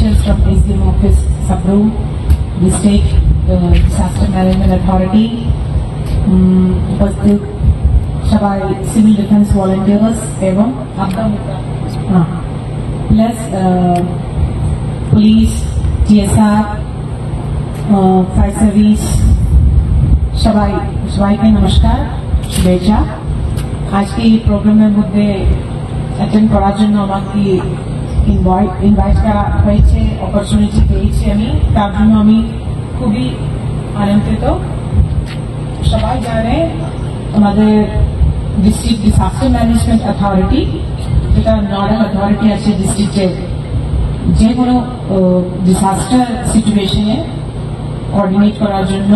officials from SDM office, Sabru, the state disaster management authority, उपस्थित सबाई civil defence volunteers एवं आपदा plus police, TSR, fire service সবাইকে নমস্কার, শুভেচ্ছা। আজকে এই প্রোগ্রামের মধ্যে অ্যাটেন্ড করার জন্য আমাকে ইনভাইট করা হয়েছে, অপরচুনিটি পেয়েছি আমি, তার জন্য আমি খুবই আনন্দিত। সবাই জানে আমাদের ডিস্ট্রিক্ট ডিসাস্টার ম্যানেজমেন্ট অথরিটি, যেটা নডাল অথরিটি আছে ডিস্ট্রিক্টের, যে কোনো ডিসাস্টার সিচুয়েশনে কোঅর্ডিনেট করার জন্য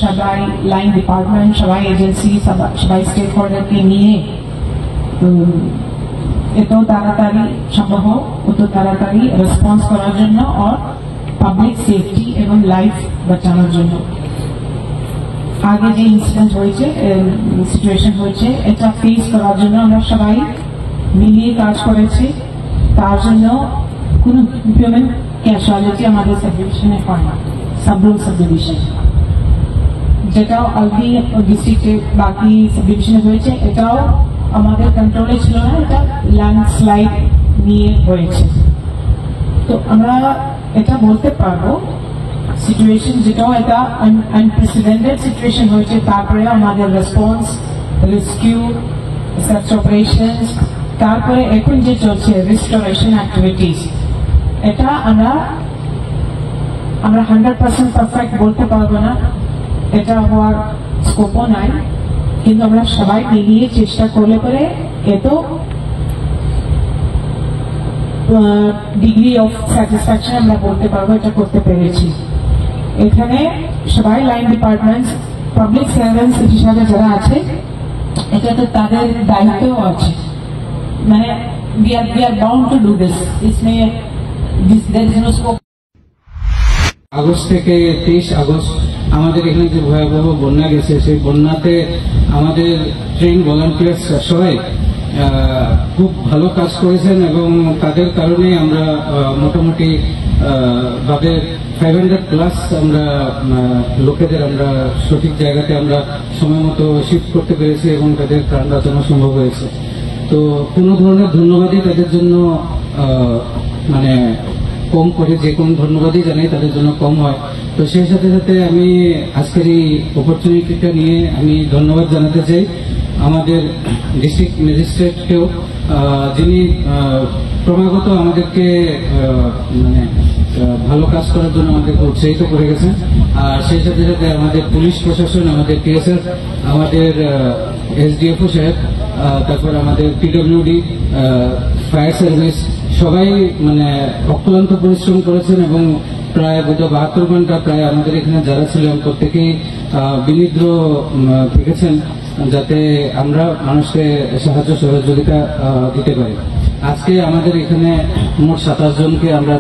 সবাই লাইন ডিপার্টমেন্ট, সবাই এজেন্সি, সবাই স্টেক হোল্ডারকে নিয়ে এত তাড়াতাড়ি সম্ভব অত তাড়াতাড়ি রেসপন্স করার জন্য আর পাবলিক সেফটি এবং লাইফ বাঁচানোর জন্য। আগে যে ইনসিডেন্ট হয়েছে, সিচুয়েশন হয়েছে, এটা ফেস করার জন্য আমরা সবাই মিলিয়ে কাজ করেছি। তার জন্য কোনো হিউম্যান ক্যাজুয়ালিটি আমাদের সাবডিভিশনে হয় না, সাবরুম সাবডিভিশন যেটাও অলরেডি ডিস্ট্রিক্টে বাকি সাবডিভিশনে হয়েছে, এটাও আমাদের কন্ট্রোলে ছিল না, এটা ল্যান্ডস্লাইড নিয়ে হয়েছে। তো আমরা এটা বলতে পারবো সিচুয়েশন যেটাও এটা আনপ্রেসিডেন্টেড সিচুয়েশন হয়েছে, তারপরে আমাদের রেসপন্স, রেস্কিউ, সার্চ অপারেশনস, তারপরে এখন যে চলছে রিস্টোরেশন অ্যাক্টিভিটিস, এটা আমরা 100% পারফেক্ট বলতে পারবো না, এটা হওয়ার স্কোপও নাই, কিন্তু আমরা সবাই মিলিয়ে চেষ্টা করলে পরে এত ডিগ্রি অফ স্যাটিসফ্যাকশন আমরা বলতে পারবো এটা করতে পেরেছি। এখানে সবাই লাইন ডিপার্টমেন্টস, পাবলিক সার্ভেন্টস হিসাবে যারা আছে, এটা তো তাদের দায়িত্বও আছে, মানে we are bound to do this. There is no scope. August থেকে 23 আগস্ট আমাদের এখানে যে ভয়াবহ বন্যা গেছে, সেই বন্যাতে আমাদের ট্রেন ভলান্টিয়ার্স সবাই খুব ভালো কাজ করেছেন এবং তাদের কারণে আমরা মোটামুটি ভাবে 500+ আমরা লোকেদের আমরা সঠিক জায়গাতে আমরা সময় মতো শিফট করতে পেরেছি এবং তাদের প্রাণ বাঁচানো সম্ভব হয়েছে। তো কোনো ধরনের ধন্যবাদই তাদের জন্য মানে কম করে, যে কোনো ধন্যবাদই জানাই তাদের জন্য কম হয়। তো সেই সাথে সাথে আমি আজকের এই অপরচুনিটিটা নিয়ে আমি ধন্যবাদ জানাতে চাই আমাদের ডিস্ট্রিক্ট ম্যাজিস্ট্রেটকেও, যিনি ক্রমাগত আমাদেরকে মানে ভালো কাজ করার জন্য আমাদেরকে উৎসাহিত করে গেছেন। আর সেই সাথে সাথে আমাদের পুলিশ প্রশাসন, আমাদের TSR, আমাদের SDFO সাহেব, তারপর আমাদের PWD, ফায়ার সার্ভিস, সবাই মানে অক্লান্ত পরিশ্রম করেছেন এবং প্রায় 72 ঘন্টা প্রায় আমাদের এখানে যারা ছিলেন প্রত্যেকেই বিনিদ্র থেকেছেন যাতে আমরা মানুষকে সাহায্য সহযোগিতা দিতে পারি। আজকে আমাদের এখানে মোট 27 জনকে আমরা